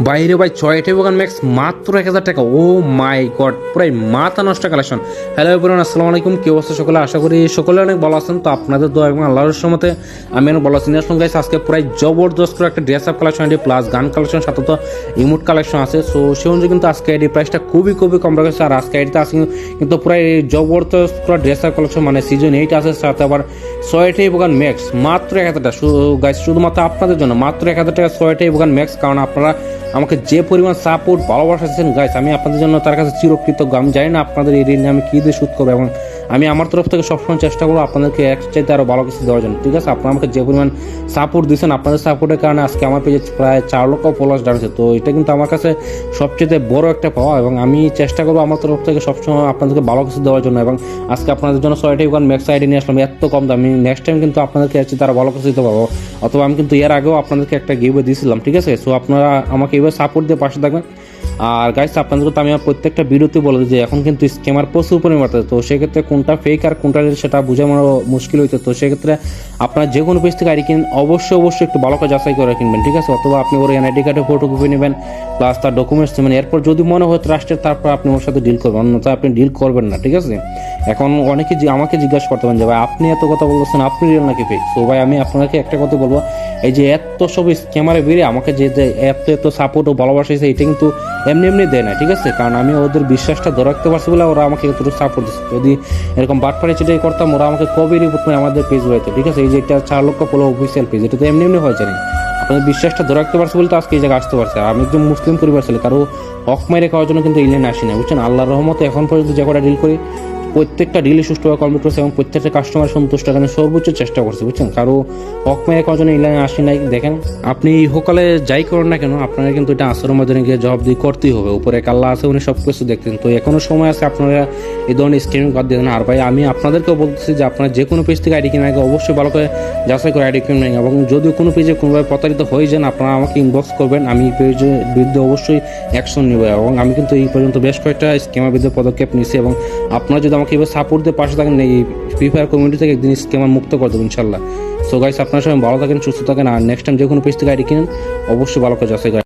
বাইরে ভাই 6টি ওয়ান ম্যাক্স মাত্র 1000 টাকা। ও মাই গড, পুরাই মাথা নষ্ট কালেকশন। হ্যালো এভরিওয়ান, আসসালামু আলাইকুম। কি অবস্থা সকলে? আশা করি সকলে অনেক ভালো আছেন। তো আপনাদের দোয়া এবং আল্লাহর রহমতে আমি অনেক ভালো আছি। আসলে গাইস আজকে পুরাই জবরদস্ত করে একটা ড্রেস আপ কালেকশন এটি প্লাস গান কালেকশন সাথে তো ইমোট কালেকশন আছে। সো সেই অনুযায়ী কিন্তু আজকে এটি প্রাইসটা খুবই কম রাখেছে। আর আজকে এটিতে আছে কিন্তু পুরাই জবরদস্ত করে ড্রেস আপ কালেকশন, মানে সিজন 8 আছে, সাথে আবার 6টি ওয়ান ম্যাক্স মাত্র 1000 টাকা। গাইস শুধুমাত্র আপনাদের জন্য মাত্র 1000 টাকা 6টি ওয়ান ম্যাক্স। কারণ আপনারা আমাকে যে পরিমাণ সাপোর্ট ভালোবাসা দিচ্ছেন গাইস, আমি আপনাদের জন্য তার কাছে চিরকৃতজ্ঞ। আমি জানি না আপনাদের এই ঋণ আমি কী দিয়ে শোধ করবো, এবং আমি আমার তরফ থেকে সবসময় চেষ্টা করবো আপনাদেরকে এক চাইতে আরও ভালো কিছু দেওয়ার জন্য। ঠিক আছে, আপনারা আমাকে যে পরিমাণ সাপোর্ট দিচ্ছেন, আপনাদের সাপোর্টের কারণে আজকে আমার পেজে প্রায় 4 লক্ষ ফলোয়ার্স দাঁড়িয়েছে। তো এটা কিন্তু আমার কাছে সবচেয়ে বড় একটা পাওয়া, এবং আমি চেষ্টা করবো আমার তরফ থেকে সবসময় আপনাদেরকে ভালো কিছু দেওয়ার জন্য। এবং আজকে আপনাদের জন্য 6টি ওয়ান ম্যাক্স আইডি নিয়ে আসলাম এত কম দাম। আমি নেক্সট টাইম কিন্তু আপনাদেরকে এর চেয়ে তারা ভালো কিছু দিতে পারবো, অথবা আমি কিন্তু এর আগেও আপনাদেরকে একটা গিভওয়ে দিয়েছিলাম। ঠিক আছে, সো আপনারা আমাকে এইভাবে সাপোর্ট দিয়ে পাশে থাকবেন। আর গাইস আপনাদেরকে তো আমি প্রত্যেকটা ভিডিওতে বলে দিই যে এখন কিন্তু স্ক্যামার প্রচুর পরিমাণে বাড়তেছে। তো সেক্ষেত্রে কোনটা ফেক আর কোনটা রিয়েল সেটা বোঝানো মুশকিল হইতে। তো সেক্ষেত্রে আপনারা যে কোনো পেজ থেকে আইডি কিনেন অবশ্যই একটু ভালো করে যাচাই করে কিনবেন। ঠিক আছে, অথবা আপনি ওর এনআইডি কার্ডে ফটোকপি নেবেন, প্লাস তার ডকুমেন্টস নেবেন। এরপর যদি মনে হয় ট্রাস্টের, তারপর আপনি ওর সাথে ডিল করবেন, অন্যথায় আপনি ডিল করবেন না। ঠিক আছে, এখন অনেকে আমাকে জিজ্ঞাসা করতে পারেন যে ভাই আপনি এত কথা বলতেছেন, আপনি রিয়েল নাকি ফেক? তো ভাই আমি আপনাকে একটা কথা বলবো, এই যে এত সব স্ক্যামারে বেরিয়ে আমাকে যে এত সাপোর্ট ও ভালোবাসা দিয়েছে, এটা কিন্তু এমনি দেয় না। ঠিক আছে, কারণ আমি ওদের বিশ্বাসটা ধরে রাখতে পারছি বলে ওরা আমাকে এতটুকু সাপোর্ট দিচ্ছে। যদি এরকম বাটপাড়ি চিটাই করতাম, ওরা আমাকে কবে রিপোর্ট করে আমাদের পেজ হইতো। ঠিক আছে, এই যে একটা 4 লক্ষ ফলো অফিসিয়াল পেজ, এটা তো এমনি হয়ে যায় না। আপনাদের বিশ্বাসটা ধরে রাখতে পারছি বলে তো আজকে এই জায়গায় আসতে পারছে। আর আমি একজন মুসলিম পরিবার ছিল, কারো হক মেরে খাওয়ার জন্য কিন্তু ইংল্যান্ড আসি না, বুঝছেন। আল্লাহর রহমতে এখন পর্যন্ত যে কটা ডিল করি প্রত্যেকটা ডিলে সুষ্ঠুভাবে কমপ্লিট করছে, এবং প্রত্যেকটা কাস্টমার সন্তুষ্ট করার সর্বোচ্চ চেষ্টা করছে, বুঝছেন। কারো হক মেরে খাওয়ার জন্য ইংল্যান্ডে আসি নাই। দেখেন আপনি হোকালে যাই করেন না কেন, আপনারা কিন্তু এটা আসরের মধ্যে গিয়ে জবাবদিহি করতেই হবে। উপরে এক আল্লাহ আছে, উনি সব কিছু দেখতেন। তো এখনো সময় আছে, আপনারা এই ধরনের স্ক্যামিং বাদ দিয়ে দেন। আর ভাই আমি আপনাদেরকেও বলতেছি যে আপনারা যে কোনো পেজ থেকে আইডি কেনার আগে অবশ্যই ভালো করে যাচাই করে আইডি কিনবেন, এবং যদি কোনো পেজে কোনোভাবে প্রতারিত হয়ে যান আপনারা আমাকে ইনবক্স করবেন, আমি এই পেজের বিরুদ্ধে অবশ্যই অ্যাকশন নেব। এবং আমি কিন্তু এই পর্যন্ত বেশ কয়েকটা স্ক্যামের বিরুদ্ধে পদক্ষেপ নিয়েছি, এবং আপনারা যদি আমাকে এবার সাপোর্ট দিয়ে পাশে থাকেন, এই ফ্রি ফায়ার কমিউনিটি থেকে একদিন স্ক্যামার মুক্ত করে দেবো ইনশাল্লাহ। সো গাইস আপনারা সবাই ভালো থাকেন, সুস্থ থাকেন। আর নেক্সট টাইম যে কোনো পেজ থেকে আইডি কিনেন অবশ্যই ভালো করে যাচাই করেন।